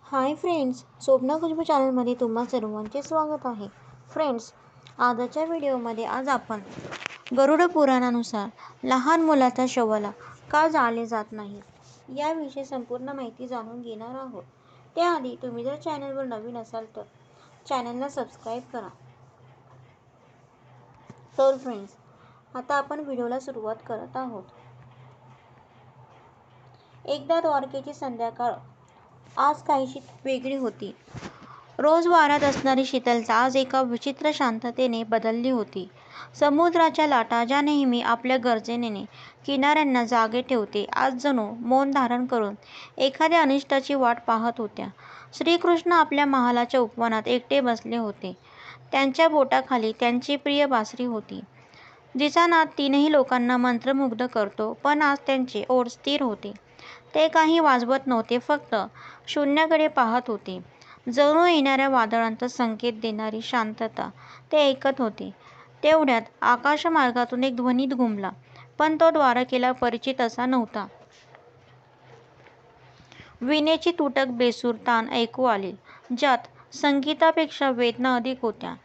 Hi friends, Swapna Khushboo चॅनलमध्ये तुम्हा सर्वांचे स्वागत आहे. फ्रेंड्स, आजच्या व्हिडिओमध्ये आज आपण गरुड पुराणानुसार लहान मुलाच्या शवाला का जाळले जात नाही याविषयी संपूर्ण माहिती जाणून घेणार आहोत. त्याआधी तुम्ही जर चॅनलवर नवीन असाल तर चॅनलला सबस्क्राईब करा. तर फ्रेंड्स, आता आपण व्हिडिओला सुरुवात करत आहोत. एकदा द्वारकेची संध्याकाळ आज काहीशी वेगळी होती. रोज वाऱ्यात असणारी शीतलता आज एका विचित्र शांततेने बदलली होती. समुद्राच्या लाटा ज्या नेहमी आपल्या गर्जनेने किनाऱ्यांना जागे ठेवते, आज जणू मौन धारण करून एखाद्या अनिष्टाची वाट पाहत होत्या. श्रीकृष्ण आपल्या महालाच्या उपवनात एकटे बसले होते. त्यांच्या बोटाखाली त्यांची प्रिय बासरी होती, जिचा नाद तीनही लोकांना मंत्रमुग्ध करतो. पण आज त्यांचे ओठ स्थिर होते. ते काही वाजवत नव्हते, फक्त शून्याकडे पाहत होते. जणू येणाऱ्या वादळांचा संकेत देणारी शांतता ते ऐकत होते. तेवढ्यात आकाशमार्गातून एक ध्वनी घुमला, पण तो द्वारकेला परिचित असा नव्हता. वीणेची तुटक बेसूर तान ऐकू आले, ज्यात संगीतापेक्षा वेदना अधिक होत्या.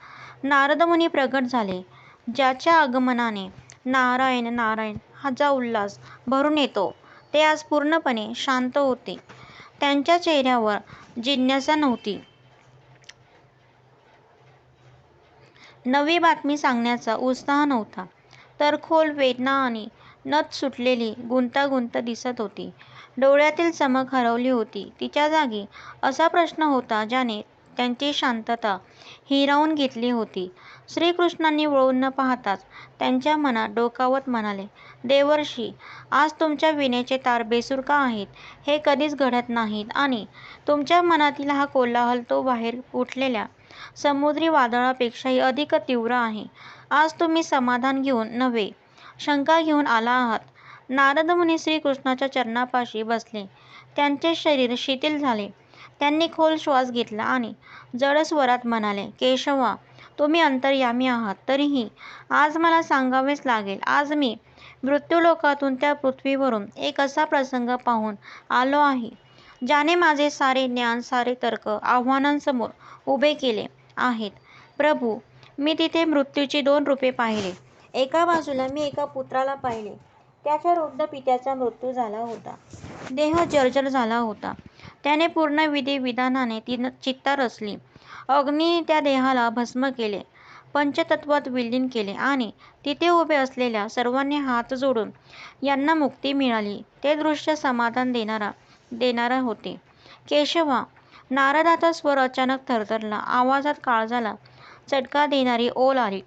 नारद मुनी प्रगट झाले, ज्याच्या आगमनाने नारायण नारायण हा जो उल्हास भरून येतो. ते आज पूर्णपणे शांत होते. त्यांच्या चेहऱ्यावर जिज्ञासा नव्हती, नवी बातमी सांगण्याचा उत्साह नव्हता, तर खोल वेदना आणि नथ सुटलेली गुंतागुंत दिसत होती. डोळ्यातील चमक हरवली होती. तिच्या जागी असा प्रश्न होता ज्याने त्यांची शांतता हिरावून घेतली होती. श्रीकृष्णांनी वळून न पाहताच त्यांच्या मनात डोकावत म्हणाले, देवर्षी, आज तुमच्या वीणेचे तार बेसूर का आहेत हे कधीच घडत नाहीत आणि तुमच्या मनातील हा कोलाहल तो बाहेर उठलेल्या समुद्री वादळापेक्षाही अधिक तीव्र आहे. आज तुम्ही समाधान घेऊन नव्हे, शंका घेऊन आला आहात. नारद मुनी श्रीकृष्णाच्या चरणापाशी बसले. त्यांचे शरीर शिथिल झाले. त्यांनी खोल श्वास घेतला आणि जड स्वरात म्हणाले, केशवा, तुम्ही अंतर्यामी आहात, तरीही आज मला सांगावेच लागेल. आज मी मृत्यूलोकातून त्या पृथ्वीवरून एक असा प्रसंग पाहून आलो आहे, ज्याने माझे सारे ज्ञान, सारे तर्क आव्हानांसमोर उभे केले आहेत. प्रभू, मी तिथे मृत्यूची दोन रूपे पाहिली. एका बाजूला मी एका पुत्राला पाहिले. त्याच्या वृद्ध पित्याचा मृत्यू झाला होता. देह जर्जर झाला होता. त्याने पूर्ण विधी विधानाने चिता रचली. अग्नीने त्या देहाला भस्म केले, पंचतत्वात विलीन केले आणि तिथे उभे असलेल्या सर्वांनी हात जोडून यांना मुक्ती मिळाली. ते दृश्य समाधान देणारा होते. केशवा, नारदाचा स्वर अचानक थरथरला. आवाजात काळजाला चटका देणारी ओल आली.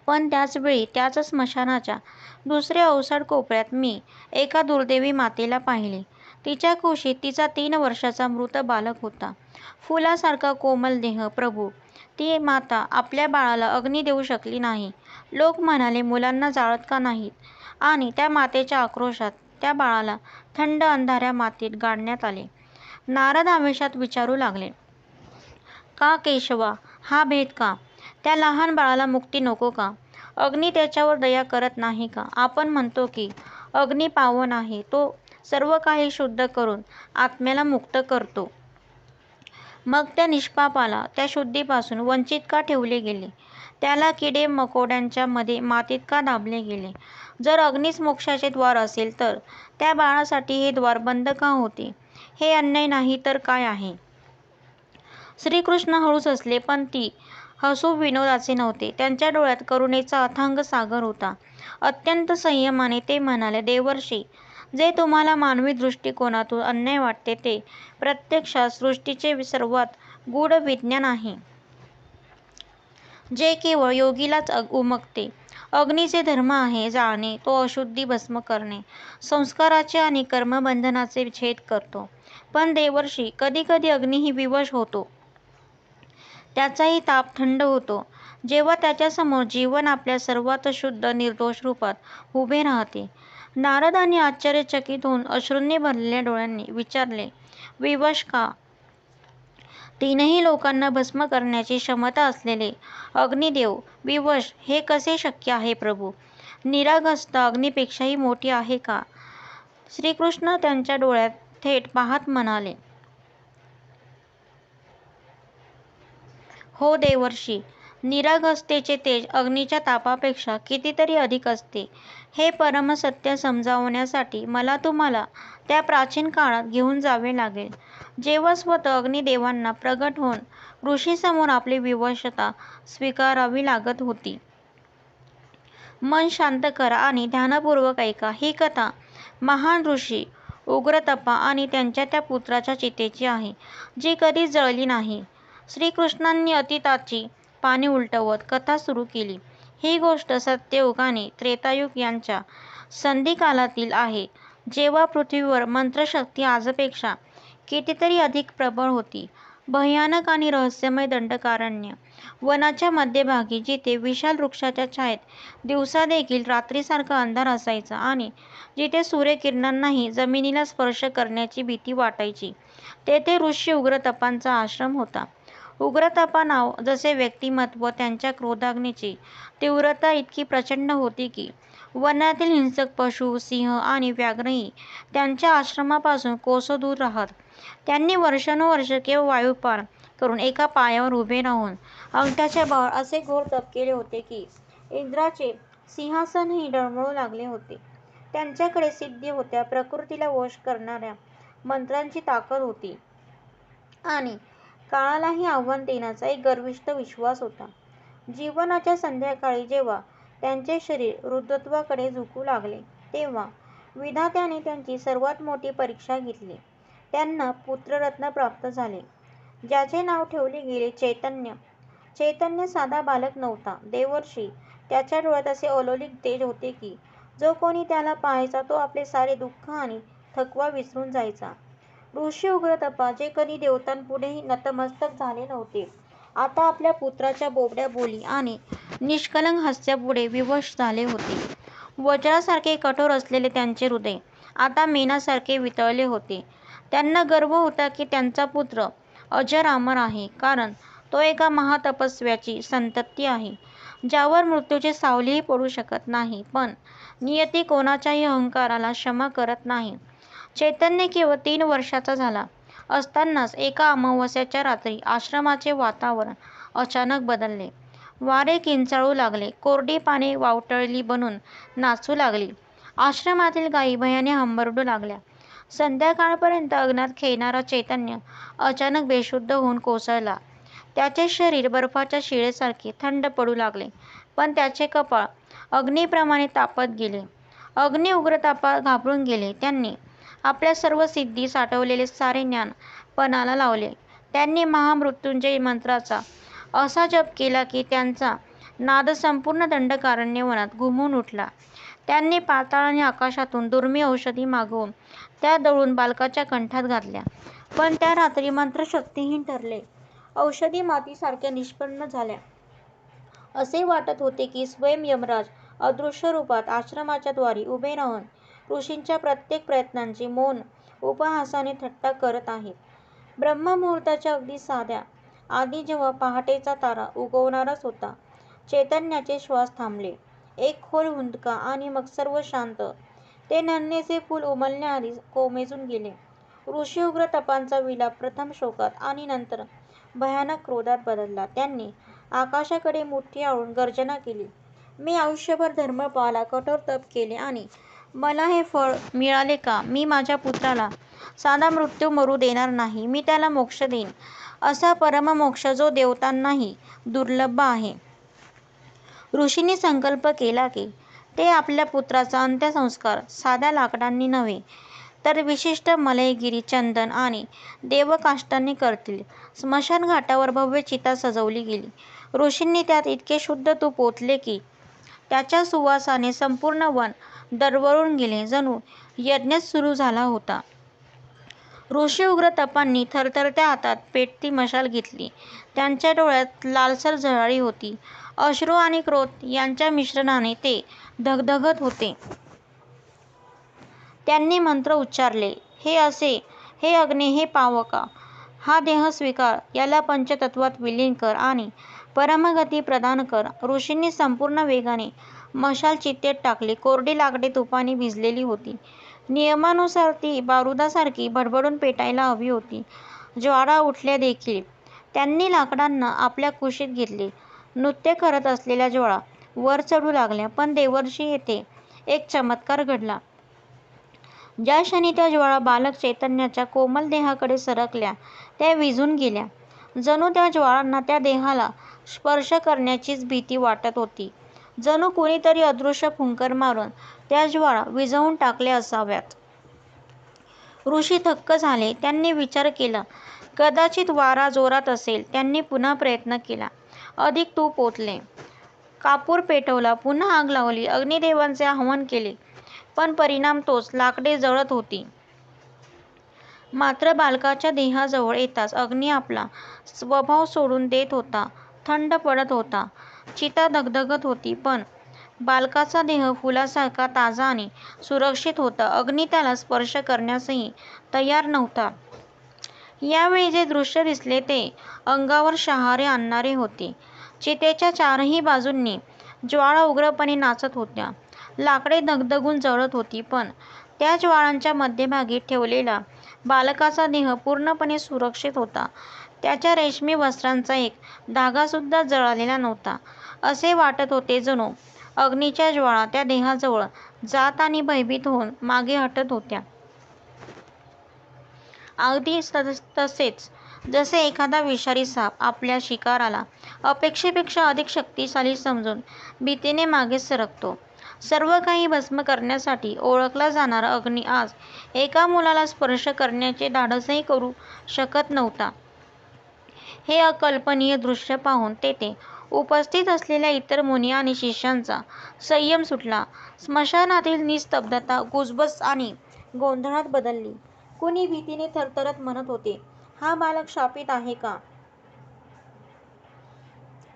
पण त्याच वेळी त्याच स्मशानाच्या दुसऱ्या ओसाड कोपऱ्यात मी एका दुर्दैवी मातेला पाहिले. तिच्या कुशीत तिचा 3 वर्षाचा मृत बालक होता. फुलासारखा कोमल देह. प्रभू, ती माता आपल्या बाळाला अग्नी देऊ शकली नाही. लोक म्हणाले, मुलांना जाळत का नाहीत? आणि त्या मातेच्या आक्रोशात त्या बाळाला थंड अंधाऱ्या मातीत गाडण्यात आले. नारद आवेशात विचारू लागले, का केशवा, हा भेद का? त्या लहान बाळाला मुक्ती नको का? अग्नी त्याच्यावर दया करत नाही का? आपण म्हणतो की अग्नी पावन आहे, तो सर्व काही शुद्ध करून आत्म्याला मुक्त करतो. मग त्या निष्पापाला त्या शुद्धीपासून वंचित का ठेवले गेले? त्याला किडे मकोड्यांच्या मध्ये मातीत का दाबले गेले? जर अग्नीच मोक्षाचे द्वार असेल, तर त्या बाळासाठी हे द्वार बंद का होते? हे अन्याय नाही तर काय आहे? श्रीकृष्ण हळूच हसले, पण ती हसू विनोदाचे नव्हते. त्यांच्या डोळ्यात करुणेचा अथांग सागर होता. अत्यंत संयमाने ते म्हणाले, देवर्षी, जे तुम्हाला मानवी दृष्टिकोनातून अन्याय वाटते ते प्रत्यक्षात सृष्टीचे सर्वात गूढ विज्ञान आहे, जे केवळ योगीलाच उमगते. अग्नीचे धर्म आहे जाळणे, तो अशुद्धी भस्म करणे, संस्काराचे आणि कर्मबंधनाचे छेद करतो. पण देवर्षी, कधी कधी अग्नीही विवश होतो. त्याचाही ताप थंड होतो, जेव्हा त्याच्यासमोर जीवन आपल्या सर्वात शुद्ध निर्दोष रूपात उभे राहते. नारदांनी आश्चर्यचकित होऊन अश्रूंनी भरलेल्या डोळ्यांनी विचारले, विवश का? तीनही लोकांना भस्म करण्याची क्षमता असलेले अग्निदेव विवश हे कसे शक्य आहे प्रभू? निरागसता अग्नीपेक्षाही मोठी आहे का? श्रीकृष्ण त्यांच्या डोळ्यात थेट पाहत म्हणाले, हो देवर्षी, निरागसतेचे तेज अग्नीच्या तापापेक्षा कितीतरी अधिक असते. हे परमसत्य समजावण्यासाठी मला तुम्हाला त्या प्राचीन काळात घेऊन जावे लागेल, जेव्हा स्वतः अग्निदेवांना प्रगट होऊन ऋषीसमोर आपली विवशता स्वीकारावी लागत होती. मन शांत करा आणि ध्यानपूर्वक ऐका. ही कथा महान ऋषी उग्रतपा आणि त्यांच्या त्या पुत्राच्या चितेची आहे, जी कधीच जळली नाही. श्रीकृष्णांनी अतीताची पाने उलटवत कथा सुरू केली. ही गोष्ट सत्ययुग आणि त्रेतायुग यांच्या संधिकालातील आहे, जेव्हा पृथ्वीवर मंत्रशक्ती आजपेक्षा कितीतरी अधिक प्रबळ होती. भयानक आणि रहस्यमय दंडकारण्य वनाच्या मध्यभागी, जिथे विशाल वृक्षाच्या छायेत दिवसा देखील रात्रीसारखा अंधार असायचा आणि जिथे सूर्यकिरणांनाही जमिनीला स्पर्श करण्याची भीती वाटायची, तेथे ऋषी उग्रतपांचा आश्रम होता. उग्रतपा नाव जसे व्यक्तिमत्व, त्यांच्या क्रोधाग्नीची तीव्रता इतकी प्रचंड होती की वनातील हिंसक पशु, सिंह आणि व्याघ्रही त्यांच्या आश्रमापासून कोसो दूर राहत. त्यांनी वर्षानुवर्षे केवळ वायुपान करून एका पायावर उभे राहून अंगठ्याच्या बळ असे घोर तप केले होते की इंद्राचे सिंहासनही डळमळू लागले होते. त्यांच्याकडे सिद्धी होत्या, प्रकृतीला वश करणाऱ्या मंत्रांची ताकद होती आणि काळालाही आव्हान देण्याचा एक गर्विष्ठ विश्वास होता. जीवनाच्या संध्याकाळी जेव्हा त्यांचे शरीर वृद्धत्वाकडे झुकू लागले, तेव्हा विधात्याने त्यांची सर्वात मोठी परीक्षा घेतली. त्यांना पुत्ररत्न प्राप्त झाले, ज्याचे नाव ठेवले गेले चैतन्य. चैतन्य साधा बालक नव्हता देवर्षी. त्याच्या डोळ्यात असे अलौकिक तेज होते की जो कोणी त्याला पाहायचा तो आपले सारे दुःख आणि थकवा विसरून जायचा. ऋषी उग्रतपा, जे कधी देवतांपुढेही नतमस्तक झाले नव्हते, आता आपल्या पुत्राच्या बोबड्या बोली आणि निष्कलंक हास्यापुढे विवश झाले होते. वज्रासारखे कठोर असलेले त्यांचे हृदय आता मेणासारखे वितळले होते. त्यांना गर्व होता की त्यांचा पुत्र अजरामर आहे, कारण तो एका महातपस्व्याची संतती आहे, ज्यावर मृत्यूची सावलीही पडू शकत नाही. पण नियती कोणाच्याही अहंकाराला क्षमा करत नाही. चैतन्य केवळ 3 वर्षाचा झाला असतानाच एका अमावास्येच्या रात्री आश्रमाचे वातावरण अचानक बदलले. वारे किंचाळू लागले, कोरडी पाने वावटळली बनून नाचू लागली, आश्रमातील गायी भयाने हंबरडू लागल्या. संध्याकाळपर्यंत अंगणात खेळणारा चैतन्य अचानक बेशुद्ध होऊन कोसळला. त्याचे शरीर बर्फाच्या शिळेसारखे थंड पडू लागले, पण त्याचे कपाळ अग्नीप्रमाणे तापत गेले. अग्नी उग्रतपा घाबरून गेले. त्यांनी आपल्या सर्व सिद्धी साठवलेले सारे ज्ञान पणाला लावले. त्यांनी महामृत्युंजय मंत्राचा असा जप केला की त्यांचा नाद संपूर्ण दंडकारण्य वनात घुमून उठला. त्यांनी पाताळ आणि आकाशातून दुर्मिळ औषधी मागवून त्या दळून बालकाच्या कंठात घातल्या, पण त्या रात्री मंत्र शक्तिहीन ठरले. औषधी मातीसारख्या निष्पन्न झाल्या. असे वाटत होते की स्वयं यमराज अदृश्य रूपात आश्रमाच्या द्वारी उभे राहून ऋषींच्या प्रत्येक प्रयत्नांची मौन उपहासाने थट्टा करत आहेत. ब्रह्ममुहूर्ताच्या अगदी साध्या आधी, जेव्हा पहाटेचा तारा उगवणारच होता, चैतन्याचे श्वास थांबले. एक खोल हुंदका आणि मग सर्व शांत. ते नन्हेसे फूल उमलण्याआधीच कोमेजून गेले. ऋषी उग्रतपांचा विलाप प्रथम शोकात आणि नंतर भयानक क्रोधात बदलला. त्यांनी आकाशाकडे मुठी आळून गर्जना केली, मी आयुष्यभर धर्म पाळला, कठोर तप केले आणि मला हे फळ मिळाले का? मी माझ्या पुत्राला साधा मृत्यू मरू देणार नाही. मी त्याला मोक्ष देईन, असा परममोक्ष जो देवतांनाही दुर्लभ आहे. ऋषींनी संकल्प केला की ते आपल्या पुत्राचा अंत्यसंस्कार साध्या लाकडांनी नव्हे, तर विशिष्ट मलयगिरी, चंदन आणि देवकाष्ठांनी करतील. स्मशानघाटावर भव्य चिता सजवली गेली. ऋषींनी त्यात इतके शुद्ध तूप ओतले की त्याच्या सुवासाने संपूर्ण वन दरवळून गेले, जणू यज्ञच सुरू झाला होता. ऋषी उग्रतपांनी थरथरत्या हातात पेटती मशाल घेतली. त्यांच्या डोळ्यात लालसर झळाळी होती. अश्रू आणि क्रोध यांच्या मिश्रणाने ते धगधगत होते. त्यांनी मंत्र उच्चारले, हे अग्नी, हे पावका, हा देह स्वीकार, याला पंचतत्वात विलीन कर आणि परमगती प्रदान कर. ऋषींनी संपूर्ण वेगाने मशाल चितेत टाकली. कोरडी लाकडे तुपाने भिजलेली होती. नियमानुसार ती बारूदासारखी भडभडून पेटायला हवी होती. ज्वाळा उठल्या देखील त्यांनी लाकडांना आपल्या कुशीत घेतले. नृत्य करत असलेल्या ज्वाळा वर चढू लागल्या. पण देवर्षी येथे एक चमत्कार घडला. ज्या क्षणी त्या ज्वाळा बालक चैतन्याच्या कोमल देहाकडे सरकल्या, त्या विझून गेल्या. जणू त्या ज्वाळांना त्या देहाला स्पर्श करण्याचीच भीती वाटत होती. जणू कुणीतरी अदृश्य फुंकर मारून त्या ज्वाळा विझवून टाकल्या असाव्यात. ऋषी थक्क झाले. त्यांनी विचार केला, कदाचित वारा जोरात असेल. त्यांनी पुन्हा प्रयत्न केला. अधिक तूप ओतले, कापूर पेटवला, पुन्हा आग लावली, अग्निदेवांचे आवाहन केले. पण परिणाम तोच. लाकडे जळत होती. मात्र बालकाच्या देहाजवळ येताच अग्नी आपला स्वभाव सोडून देत होता. थंड पडत होता. चिता धगधगत होती. पण बालकाचा देह फुलासारखा ताजा आणि सुरक्षित होता. अग्नी त्याला स्पर्श करण्यासही तयार नव्हता. यावेळी जे दृश्य दिसले ते अंगावर शहारे आणणारे होते. चितेच्या चारही बाजूंनी ज्वाळा उग्रपणे नाचत होत्या. लाकडे धगधगून जळत होती. पण त्या ज्वाळांच्या मध्यभागी ठेवलेला बालकाचा देह पूर्णपणे सुरक्षित होता. त्याच्या रेशमी वस्त्रांचा एक धागासुद्धा जळालेला नव्हता. असे वाटत होते जणू अग्नीच्या ज्वाळा त्या देहाजवळ जात आणि भयभीत होऊन मागे हटत होत्या. अगदी तसेच जसे एखादा विषारी साप आपल्या शिकाराला अपेक्षेपेक्षा अधिक शक्तिशाली समजून भीतीने मागे सरकतो. सर्व काही भस्म करण्यासाठी ओळखला जाणारा अग्नी आज एका मुलाला स्पर्श करण्याचे धाडसही करू शकत नव्हता. हे अकल्पनीय दृश्य पाहून तेथे उपस्थित असलेल्या इतर मुनी आणि शिष्यांचा संयम सुटला. स्मशानातील निस्तब्धता कुजबुज आणि गोंधळात बदलली. कुणी भीतीने थरथरत म्हणत होते, हा बालक शापित आहे का?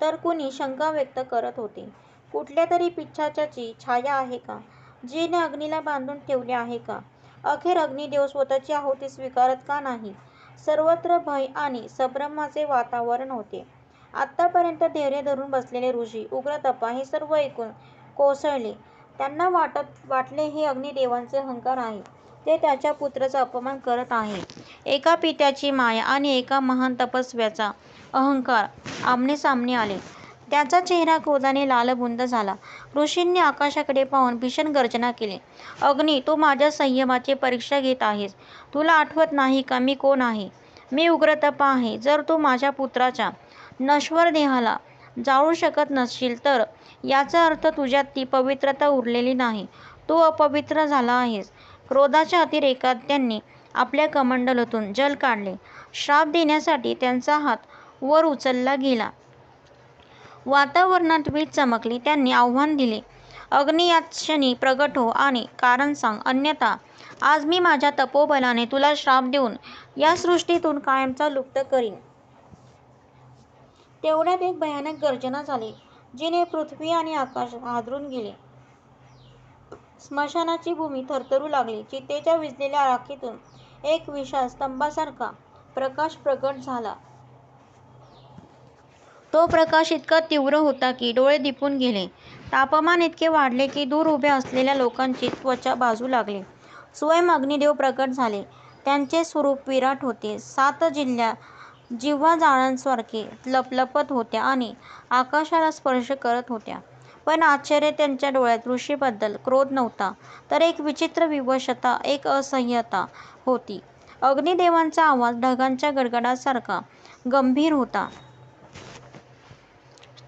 तर कुणी शंका व्यक्त करत होते, कुठल्या तरी पिशाचाची छाया आहे का, जिने अग्नीला बांधून ठेवले आहे का? अखेर अग्निदेव स्वतःची आहुती स्वीकारत का नाही? सर्वत्र भय आणि संभ्रमाचे वातावरण होते. आतापर्यंत धैर्य धरून बसलेले ऋषी, उग्रतपा हे सर्व ऐकून कोसळले. त्यांना वाटले हे अग्निदेवांचे अहंकार आहे. ते त्याच्या पुत्राचा अपमान करत आहे. एका पित्याची माया आणि एका महान तपस्व्याचा अहंकार आमनेसामने आले. त्याचा चेहरा क्रोधाने लालबुंद झाला. ऋषींनी आकाशाकडे पाहून भीषण गर्जना केली. अग्नी, तू माझ्या संयमाची परीक्षा घेत आहेस. तुला आठवत नाही का मी कोण आहे? मी उग्रतपा आहे. जर तू माझ्या पुत्राच्या नश्वर देहाला जाळू शकत नसशील तर याचा अर्थ तुझ्यात ती पवित्रता उरलेली नाही. तू अपवित्र झाला आहेस. क्रोधाच्या अतिरेकात त्यांनी आपल्या कमंडलूतून जल काढले. श्राप देण्यासाठी त्यांचा हात वर उचलला गेला. वातावरणात वीज चमकली. त्यांनी आव्हान दिले, अग्नी, याच क्षणी प्रगट हो आणि कारण सांग, अन्यथा आज मी माझ्या तपोबलाने तुला श्राप देऊन या सृष्टीतून कायमचा लुप्त करीन. तेवढ्यात एक भयानक गर्जना झाली, जिने पृथ्वी आणि आकाश हादरून गेले. स्मशानाची भूमी थरथरू लागली. चितेच्या विझलेल्या राखेतून एक विशाल स्तंभासारखा प्रकाश प्रगट झाला. तो प्रकाश इतका तीव्र होता की डोळे दिपून गेले. तापमान इतके वाढले की दूर उभ्या असलेल्या लोकांची त्वचा भाजू लागली. स्वयं अग्निदेव प्रकट झाले. त्यांचे स्वरूप विराट होते. 7 जिव्हा जाळ्यांसारखे लपलपत होत्या आणि आकाशाला स्पर्श करत होत्या. पण आश्चर्य त्यांच्या डोळ्यात. ऋषीबद्दल क्रोध नव्हता, तर एक विचित्र विवशता, एक असह्यता होती. अग्निदेवांचा आवाज ढगांच्या गडगडाटासारखा गंभीर होता.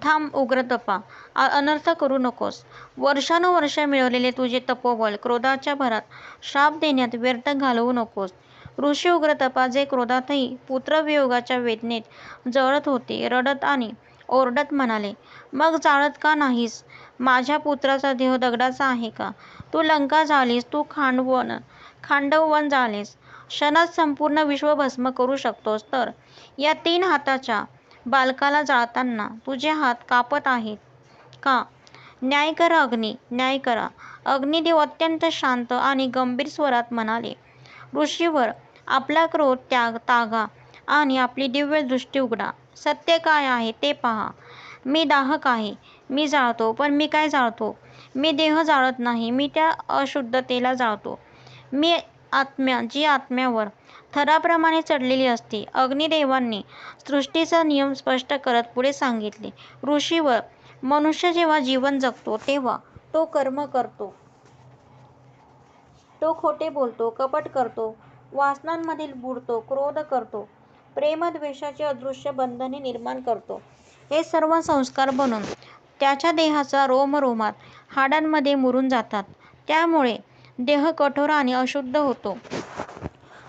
थांब उग्रतपा, अनर्थ करू नकोस. वर्षानुवर्षे मिळवलेले तुझे तपोबल क्रोधाच्या भरात श्राप देण्यात व्यर्थ घालवू नकोस. ऋषी उग्रतपा, जे क्रोधातही पुत्रवियोगाच्या वेदनेत जळत होते, रडत आणि ओरडत म्हणाले, मग जाळत का नाहीस? माझ्या पुत्राचा देह दगडाचा आहे का? तू लंका जाळलीस, तू खांडववन जाळलेस, क्षणात संपूर्ण विश्व भस्म करू शकतोस, तर या 3 हाताच्या बालकाला जाळताना तुझे हात कापत आहेत का? न्याय करा अग्नी, न्याय करा. अग्निदेव अत्यंत शांत आणि गंभीर स्वरात म्हणाले. ऋषीवर आपला क्रोध, त्याग, तागा आणि आपली दिव्य दृष्टी उघडा. सत्य काय आहे ते पहा. मी दाहक आहे. मी जाळतो. पण मी काय जाळतो? मी देह जाळत नाही. मी त्या अशुद्धतेला जाळतो. मी आत्म्या, जी आत्म्यावर थराप्रमाणे चढलेली असते. अग्निदेवांनी सृष्टीचा नियम स्पष्ट करत पुढे सांगितले, ऋषीवर, मनुष्य जेव्हा जीवन जगतो तेव्हा तो कर्म करतो, तो खोटे बोलतो, कपट करतो, वासनांमधील बुडतो, क्रोध करतो, प्रेमद्वेषाची अदृश्य बंधने निर्माण करतो. हे सर्व संस्कार बनून त्याच्या देहाच्या रोमरोमात, हाडांमध्ये मुरून जातात. त्यामुळे देह कठोर आणि अशुद्ध होतो.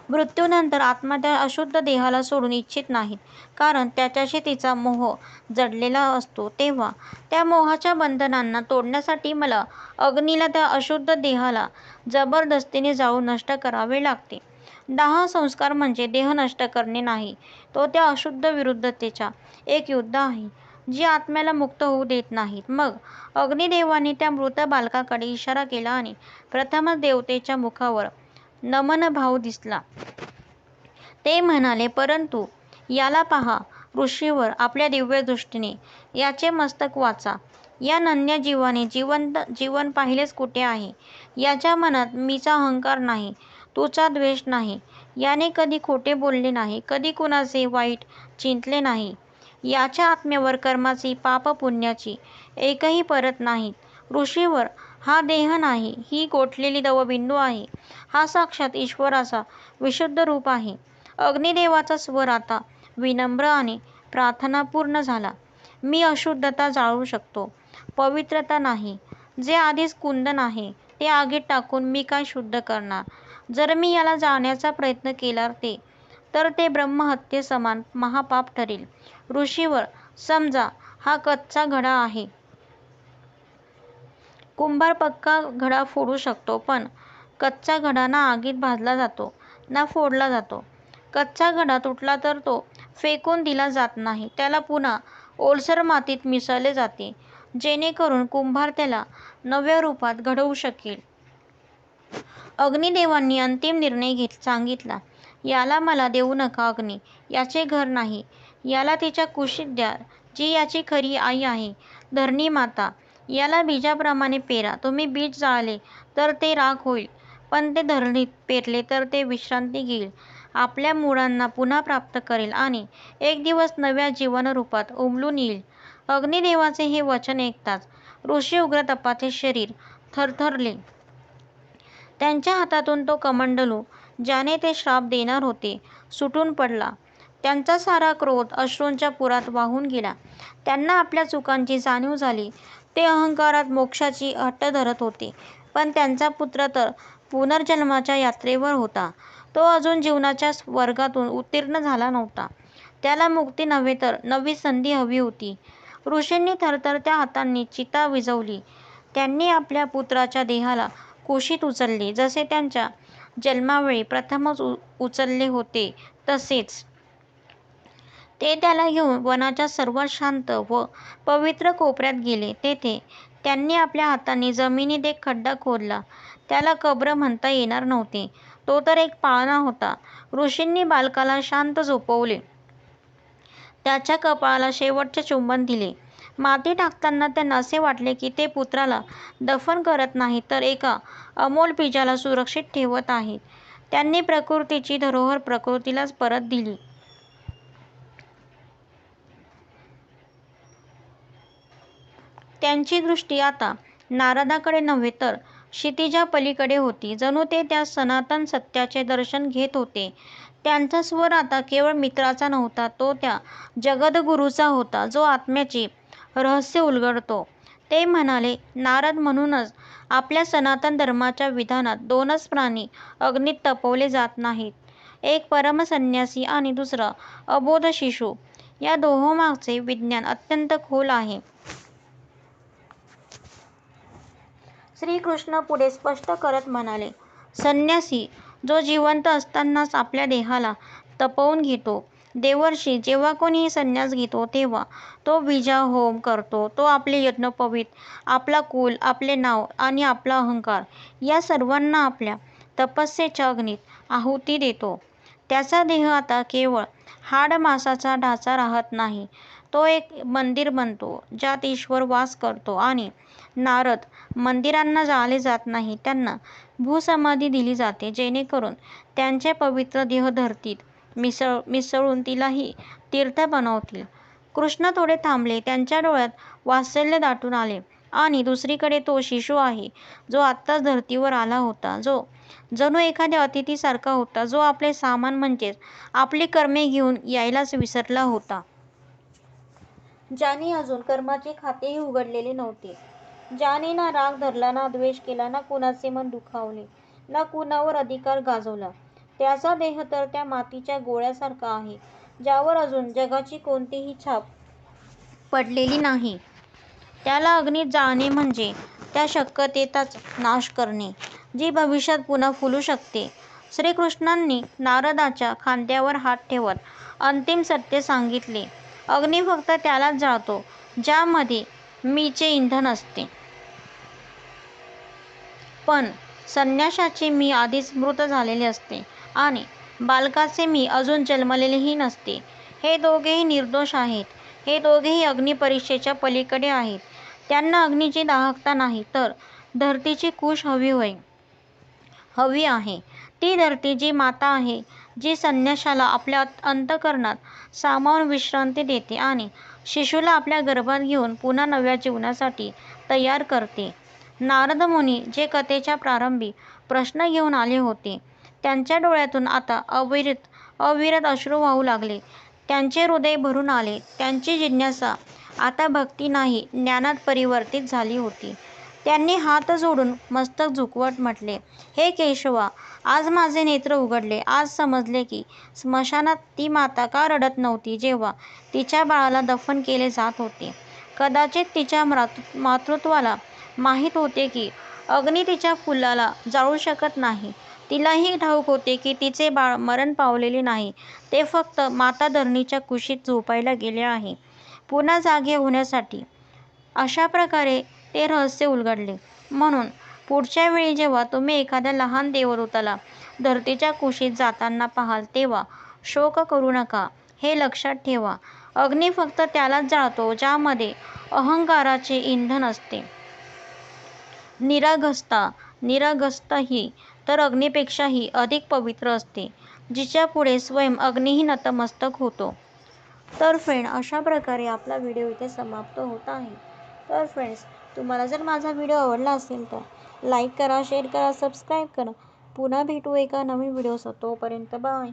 मृत्यूनंतर आत्मा त्या अशुद्ध देहाला सोडून इच्छित नाहीत, कारण त्याच्याशी तिचा मोह जडलेला असतो. तेव्हा त्या मोहाच्या बंधनांना तोडण्यासाठी मला अग्नीला त्या अशुद्ध देहाला जबरदस्तीने जाळून नष्ट करावे लागते. दाह संस्कार म्हणजे देह नष्ट करणे नाही, तो त्या अशुद्ध विरुद्धतेचा एक युद्ध आहे, जी आत्म्याला मुक्त होऊ देत नाहीत. मग अग्निदेवांनी त्या मृत बालकाकडे इशारा केला आणि प्रथमच देवतेच्या मुखावर नमनभाव दिसला. ते म्हणाले, परंतु याला पहा ऋषीवर, आपल्या दिव्य दृष्टीने याचे मस्तक वाचा. या नन्या जीवाने जीवन पाहिलेच कुठे आहे? याच्या मनात मीचा अहंकार नाही, तूचा द्वेष नाही. याने कधी खोटे बोलले नाही, कधी कुणाचे वाईट चिंतले नाही. याच्या आत्म्यावर कर्माची, पाप पुण्याची एकही परत नाहीत. ऋषीवर, हा देह नाही, ही गोठलेली दवबिंदू आहे. हा साक्षात ईश्वराचा विशुद्ध रूप आहे. अग्निदेवाचा स्वर आता विनम्र आणि प्रार्थनापूर्ण झाला. मी अशुद्धता जाळू शकतो, पवित्रता नाही. जे आधीच कुंदन आहे ते आगीत टाकून मी काय शुद्ध करणार? जर मी याला जाळण्याचा प्रयत्न केला तर ते ब्रह्महत्येसमान महापाप ठरेल. ऋषीवर, समजा हा कच्चा घडा आहे. कुंभार पक्का घडा फोडू शकतो, पण कच्चा घडा ना आगीत भाजला जातो ना फोडला जातो. कच्चा घडा तुटला तर तो फेकून दिला जात नाही, त्याला पुन्हा ओलसर मातीत मिसळले जाते, जेणेकरून कुंभार त्याला नव्या रूपात घडवू शकेल. अग्निदेवांनी अंतिम निर्णय सांगितला. याला मला देऊ नका अग्नी, याचे घर नाही. याला तिच्या कुशीत द्या, जी याची खरी आई आहे, धरणी माता. याला बीजाप्रमाणे पेरा. तुम्ही बीज जाळले तर ते राख होईल, पण ते धरणीत पेरले तर ते विश्रांती घेईल, आपल्या मुळांना पुन्हा प्राप्त करेल आणि एक दिवस नव्या जीवनरूपात उमलून येईल. अग्निदेवाचे हे वचन ऐकताच ऋषी उग्र तपाचे शरीर थरथरले. त्यांच्या हातातून तो कमंडलू, ज्याने ते श्राप देणार होते, सुटून पडला. त्यांचा सारा क्रोध अश्रूंच्या पुरात वाहून गेला. त्यांना आपल्या चुकांची जाणीव झाली. ते अहंकारात मोक्षाची हट्ट धरत होते, पण त्यांचा पुत्र तर पुनर्जन्माच्या यात्रेवर होता. तो अजून जीवनाच्या वर्गातून उत्तीर्ण झाला नव्हता. त्याला मुक्ती नव्हे तर नवी संधी हवी होती. ऋषींनी थरथरत्या हातांनी चिता विझवली. त्यांनी आपल्या पुत्राच्या देहाला कुशीत उचलले, जसे त्यांच्या जन्मावेळी प्रथमच उचलले होते तसेच. ते त्याला घेऊन वनाच्या सर्वात शांत व पवित्र कोपऱ्यात गेले. तेथे त्यांनी आपल्या हातांनी जमिनीत एक खड्डा खोदला. त्याला कब्र म्हणता येणार नव्हते, तो तर एक पाळणा होता. ऋषींनी बालकाला शांत झोपवले. त्याच्या कपाळाला शेवटचे चुंबन दिले. माती टाकताना त्यांना असे वाटले की ते पुत्राला दफन करत नाहीत, तर एका अमोल बीजाला सुरक्षित ठेवत आहेत. त्यांनी प्रकृतीची धरोहर प्रकृतीलाच परत दिली. त्यांची दृष्टी आता नारदाकडे नव्हे तर क्षितिजापलीकडे होती. जणू ते त्या सनातन सत्याचे दर्शन घेत होते. त्यांचा स्वर आता केवळ मित्राचा नव्हता, तो त्या जगद्गुरूचा होता, जो आत्म्याचे रहस्य उलगडतो. ते म्हणाले, नारद, म्हणूनच आपल्या सनातन धर्माच्या विधानात दोनच प्राणी अग्नीत तपवले जात नाहीत, एक परमसन्यासी आणि दुसरा अबोध शिशु. या दोहोंमागचे विज्ञान अत्यंत खोल आहे. श्रीकृष्ण पुढे स्पष्ट करत म्हणाले, संन्यासी जो जिवंत असतानाच आपल्या देहाला तपवून घेतो. देवर्षी, जेव्हा कोणी संन्यास घेतो तेव्हा तो बीजाहोम करतो. तो आपले यज्ञोपवीत, आपला कुल, आपले नाव आणि आपला अहंकार या सर्वांना आपल्या तपस्येच्या अग्नीत आहुती देतो. त्याचा देह आता केवळ हाड मांसाचा ढाचा राहत नाही, तो एक मंदिर बनतो, ज्यात ईश्वर वास करतो. आणि नारद, मंदिरांना जाळले जात नाही, त्यांना भूसमाधी दिली जाते, जेणेकरून त्यांचे पवित्र देह धरतीत मिसळून तिलाही तीर्थ बनवतील. कृष्ण थोडे थांबले. त्यांच्या डोळ्यात वात्सल्य दाटून आले. आणि दुसरीकडे तो शिशु आहे, जो आत्ताच धर्तीवर आला होता, जो जणू एखाद्या अतिथीसारखा होता, जो आपले सामान म्हणजेच आपली कर्मे घेऊन यायलाच विसरला होता. ज्याने अजून कर्माचे खातेही उघडलेले नव्हते, ज्याने ना राग धरला, ना द्वेष केला, ना कुणाचे मन दुखावले, ना कुणावर अधिकार गाजवला. त्याचा देह तर त्या मातीच्या गोळ्यासारखा आहे, ज्यावर अजून जगाची कोणतीही छाप पडलेली नाही. त्याला अग्नीत जाळणे म्हणजे त्या शक्यतेचाच नाश करणे, जी भविष्यात पुन्हा फुलू शकते. श्रीकृष्णांनी नारदाच्या खांद्यावर हात ठेवत अंतिम सत्य सांगितले. अग्नी फक्त त्यालाच जाळतो, ज्यामध्ये मीचे इंधन असते. पण संन्याशाचे मी आधीच मृत झालेले असते आणि बालकाचे मी अजून जन्मलेलेही नसते. हे दोघेही निर्दोष आहेत. हे दोघेही अग्निपरीक्षेच्या पलीकडे आहेत. त्यांना अग्नीची दाहकता नाही, तर धरतीची कुश हवी आहे. ती धरती जी माता आहे, जी संन्याशाला आपल्या अंतःकरणात सामावून विश्रांती देते आणि शिशुला आपल्या गर्भात घेऊन पुन्हा नव्या जीवनासाठी तयार करते. नारद मुनी जे कथेच्या प्रारंभी प्रश्न घेऊन आले होते, त्यांच्या डोळ्यातून आता अविरत अश्रू वाहू लागले. त्यांचे हृदय भरून आले. त्यांची जिज्ञासा आता भक्ती नाही, ज्ञानात परिवर्तित झाली होती. त्यांनी हात जोडून मस्तक झुकवत म्हटले, हे केशवा, आज माझे नेत्र उघडले. आज समजले की स्मशानात ती माता का रडत नव्हती जेव्हा तिच्या बाळाला दफन केले जात होते. कदाचित तिच्या मातृत्वाला माहीत होते की अग्नी तिच्या फुलाला जाळू शकत नाही. तिलाही ठाऊक होते की तिचे बाळ मरण पावलेले नाही, ते फक्त माता धरणीच्या कुशीत झोपायला गेले आहे, पुन्हा जागे होण्यासाठी. अशा प्रकारे ते रहस्य उलगडले. म्हणून पुढच्या वेळी जेव्हा तुम्ही एखाद्या लहान देवदूताला धरतीच्या कुशीत जाताना पाहाल, तेव्हा शोक करू नका. हे लक्षात ठेवा, अग्नी फक्त त्यालाच जाळतो, ज्यामध्ये अहंकाराचे इंधन असते. निरागसता ही तर अग्नीपेक्षाही अधिक पवित्र असते, जिच्या पुढे स्वयं अग्नीही नतमस्तक होतो. तर फ्रेंड, अशा प्रकारे आपला व्हिडिओ इथे समाप्त होत आहे. तर फ्रेंड्स, तुम्हाला जर माझा व्हिडिओ आवडला असेल तर लाईक करा, शेअर करा, सबस्क्राईब करा. पुन्हा भेटू एका नवीन व्हिडिओसह. तोपर्यंत बाय.